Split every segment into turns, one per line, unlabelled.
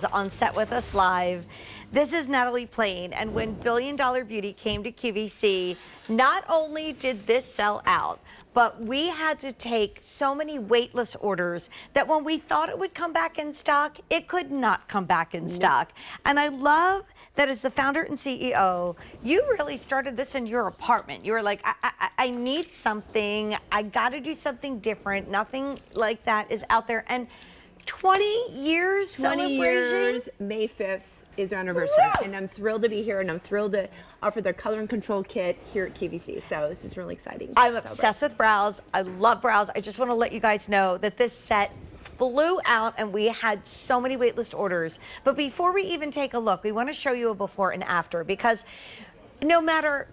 Salons on set with us live. This is Natalie Plain, and when Billion Dollar Beauty came to QVC, not only did this sell out, but we had to take so many waitlist orders that when we thought it would come back in stock, it could not come back in stock. And I love that as the founder and CEO, you really started this in your apartment. You were like, I need something. I got to do something different. Nothing like that is out there. And 20 years
20 years, May 5th is our anniversary.
Woo!
And I'm thrilled to be here, and I'm thrilled to offer the color and control kit here at QVC. So this is really exciting.
I'm obsessed with brows. I love brows. I just want to let you guys know that this set flew out and we had so many waitlist orders. But before we even take a look, we want to show you a before and after, because no matter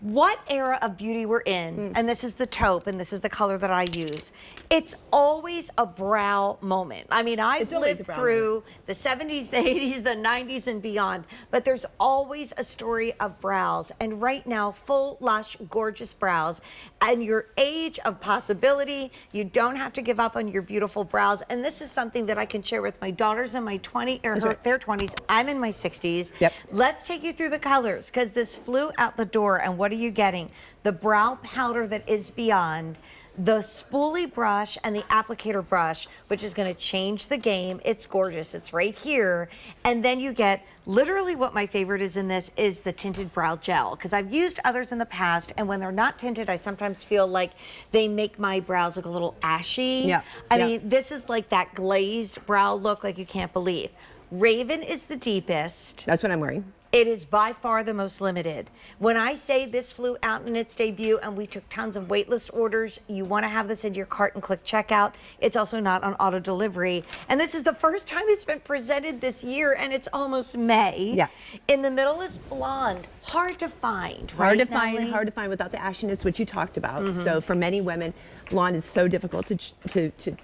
what era of beauty we're in, and this is the taupe and this is the color that I use, it's always a brow moment. I mean, I've lived through the 70s, the 80s, the 90s and beyond, but there's always a story of brows. And right now, full, lush, gorgeous brows. And your age of possibility, you don't have to give up on your beautiful brows. And this is something that I can share with my daughters in my their 20s. I'm in my 60s.
Yep.
Let's take you through the colors, because this flew out the door. And what are you getting? The brow powder that is beyond, the spoolie brush and the applicator brush, which is going to change the game. It's gorgeous. It's right here. And then you get literally what my favorite is in this is the tinted brow gel, because I've used others in the past, and when they're not tinted, I sometimes feel like they make my brows look a little ashy.
Yeah.
I mean, this is like that glazed brow look like you can't believe. Raven is the deepest.
That's what I'm wearing.
It is by far the most limited. When I say this flew out in its debut and we took tons of waitlist orders, you want to have this in your cart and click checkout. It's also not on auto delivery. And this is the first time it's been presented this year, and it's almost May.
Yeah.
In the middle is blonde. Hard to find,
Hard
right,
to find,
Natalie?
hard to find without the ashiness, which you talked about. So for many women, blonde is so difficult to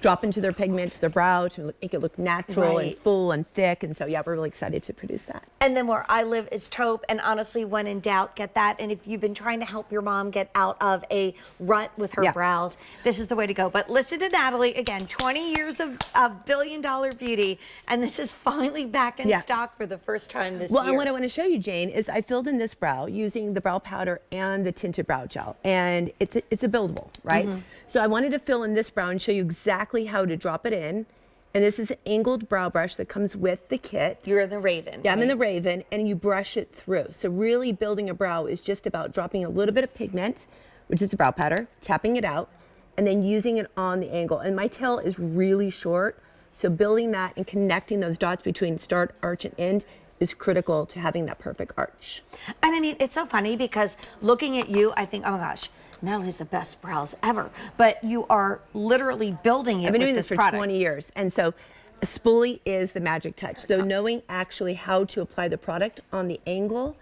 drop into their pigment, to their brow, to make it look natural and full and thick. And so, yeah, we're really excited to produce that.
And then where I live is taupe, and honestly, when in doubt, get that. And if you've been trying to help your mom get out of a rut with her brows, this is the way to go. But listen to Natalie, again, 20 years of Billion Dollar Beauty, and this is finally back in stock for the first time this year.
Well, and what I want to show you, Jane, is I filled in this brow using the brow powder and the tinted brow gel, and it's a buildable, right? So I wanted to fill in this brow and show you exactly how to drop it in. And this is an angled brow brush that comes with the kit.
You're in the Raven.
Yeah, I'm in the Raven, and you brush it through. So really building a brow is just about dropping a little bit of pigment, which is the brow powder, tapping it out, and then using it on the angle. And my tail is really short, so building that and connecting those dots between start, arch, and end is critical to having that perfect arch.
And I mean, it's so funny because looking at you, I think, oh my gosh, Natalie has the best brows ever. But you are literally building it.
I've been doing this
for
20 years. And so a spoolie is the magic touch. So knowing actually how to apply the product on the angle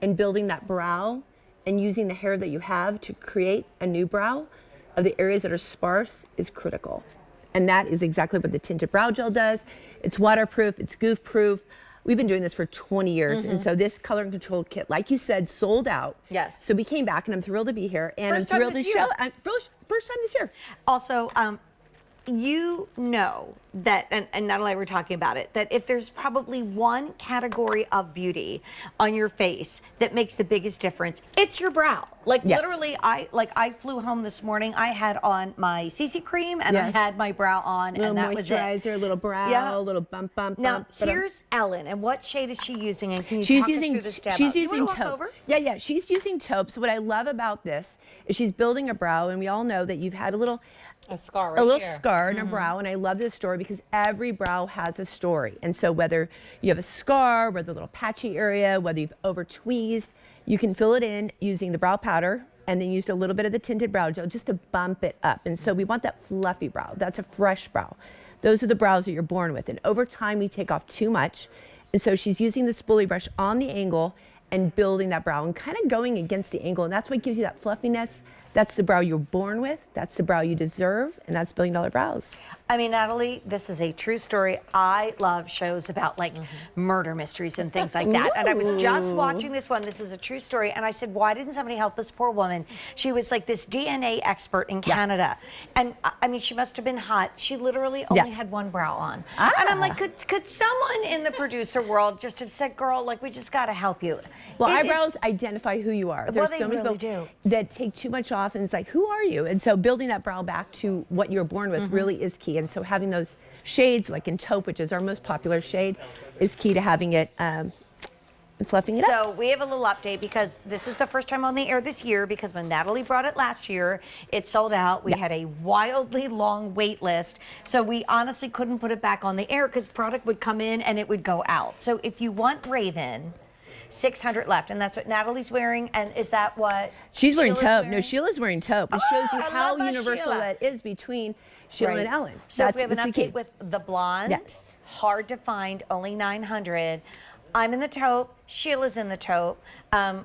and building that brow and using the hair that you have to create a new brow of the areas that are sparse is critical. And that is exactly what the tinted brow gel does. It's waterproof, it's goof proof. Time been doing this for 20 years. And so this color and control kit, like you said, sold out.
Yes.
So we came back, and I'm thrilled to be here. And
First
I'm thrilled
time
to
this
show
year.
first time this year.
Also, you know that, and Natalie and I were talking about it, that if there's probably one category of beauty on your face that makes the biggest difference, it's your brow. Like literally, I flew home this morning. I had on my CC cream and I had my brow on,
Little
and that was it.
moisturizer, little brow, little bump.
Now here's Ellen, and what shade is she using? And can you
she's
talk us
using
through the step
she's
up?
using taupe. Yeah, she's using taupe. So what I love about this is she's building a brow, and we all know that you've had a
scar
scar in a brow, and I love this story because every brow has a story. And so whether you have a scar, whether a little patchy area, whether you've over tweezed, you can fill it in using the brow powder and then used a little bit of the tinted brow gel just to bump it up. And so we want that fluffy brow. That's a fresh brow. Those are the brows that you're born with. And over time, we take off too much. And so she's using the spoolie brush on the angle and building that brow and kind of going against the angle. And that's what gives you that fluffiness, That's the brow you're born with. That's the brow you deserve. And that's Billion Dollar Brows.
I mean, Natalie, this is a true story. I love shows about like murder mysteries and things like that. And I was just watching this one. This is a true story. And I said, why didn't somebody help this poor woman? She was like this DNA expert in Canada. And I mean, she must have been hot. She literally only had one brow on. And I'm like, could someone in the producer world just have said, girl, like, we just got to help you?
Well, eyebrows identify who you are. There's
they
so many
really
people
do.
that take too much off, and it's like, who are you? And so building that brow back to what you're born with really is key. And so having those shades, like in taupe, which is our most popular shade, is key to having it and fluffing it up.
So we have a little update because this is the first time on the air this year, because when Natalie brought it last year, it sold out. We had a wildly long wait list. So we honestly couldn't put it back on the air because product would come in and it would go out. So if you want Raven, 600 left, and that's what Natalie's wearing. And is that what
She's wearing
Sheila's
taupe?
wearing?
No, Sheila's wearing taupe. It shows you
I
how
love my
universal
Sheila.
that is between Sheila and Ellen.
So
That's
we have an
the key.
update with the blonde.
Yes.
Hard to find, only 900. I'm in the taupe. Sheila's in the taupe.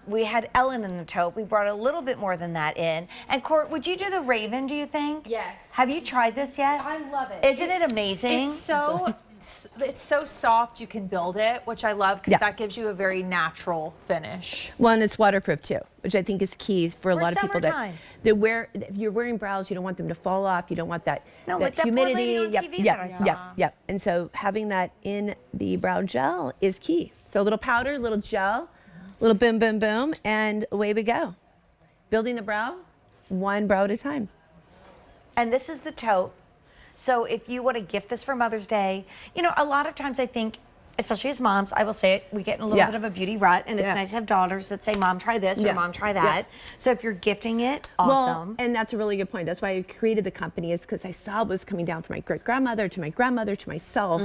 We had Ellen in the taupe. We brought a little bit more than that in. And Court, would you do the Raven, do you think?
Yes.
Have you tried this yet?
I love it.
Isn't it amazing?
It's so soft you can build it, which I love because that gives you a very natural finish.
Well, and it's waterproof too, which I think is key for a lot of people
summertime.
that wear. If you're wearing brows, you don't want them to fall off. You don't want that,
like that poor
humidity.
lady on TV that I saw.
Yep. And so having that in the brow gel is key. So a little powder, a little gel, a little boom, boom, boom, and away we go. Building the brow, one brow at a time.
And this is the taupe. So if you want to gift this for Mother's Day, you know, a lot of times I think, especially as moms, I will say it, we get in a little bit of a beauty rut, and it's nice to have daughters that say, Mom, try this, or Mom, try that. So if you're gifting it, awesome.
Well, and that's a really good point. That's why I created the company, is because I saw it was coming down from my great-grandmother to my grandmother to myself.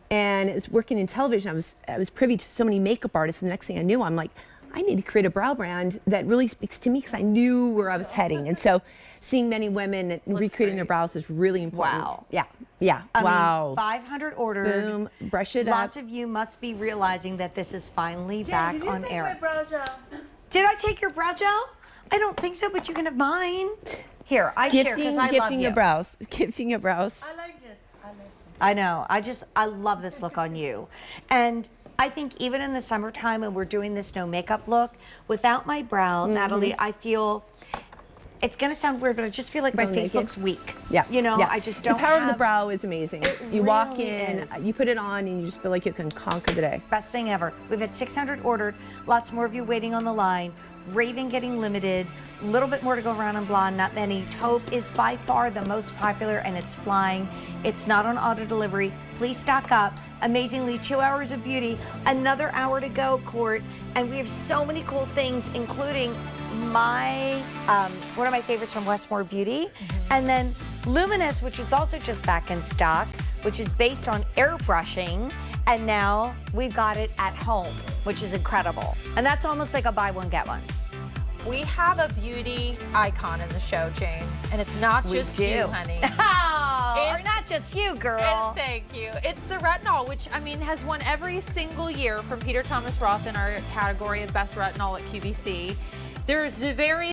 And it was working in television. I was privy to so many makeup artists, and the next thing I knew, I'm like, I need to create a brow brand that really speaks to me, because I knew where I was heading. And so seeing many women recreating their brows was really important.
Wow.
Yeah.
I
Wow.
mean, 500 ordered.
Boom. Brush it up.
Lots of you must be realizing that this is finally back
Did you
on
take
air.
my brow gel?
Did I take your brow gel? I don't think so, but you can have mine. Here, I share because I love
Gifting
you.
your brows. Gifting your brows.
I like this. I like this.
I know. I love this look on you. And I think even in the summertime when we're doing this no makeup look, without my brow, Natalie, I feel, it's going to sound weird, but I just feel like my face looks weak.
Yeah.
You know,
yeah.
I just don't
The power of the
have-
brow is amazing. You walk
really
in,
is.
you put it on, and you just feel like you can conquer the day.
Best thing ever. We've had 600 ordered, lots more of you waiting on the line. Raven getting limited, a little bit more to go around on blonde, not many. Taupe is by far the most popular, and it's flying. It's not on auto delivery. Please stock up. Amazingly, 2 hours of beauty, another hour to go, Court, and we have so many cool things, including my one of my favorites from Westmore Beauty, and then Luminous, which is also just back in stock, which is based on airbrushing, and now we've got it at home, which is incredible. And that's almost like a buy one, get one.
We have a beauty icon in the show, Jane, and it's not just you, honey.
Oh, or not just you, girl.
Thank you. It's the retinol, which I mean has won every single year from Peter Thomas Roth in our category of best retinol at QVC. There's very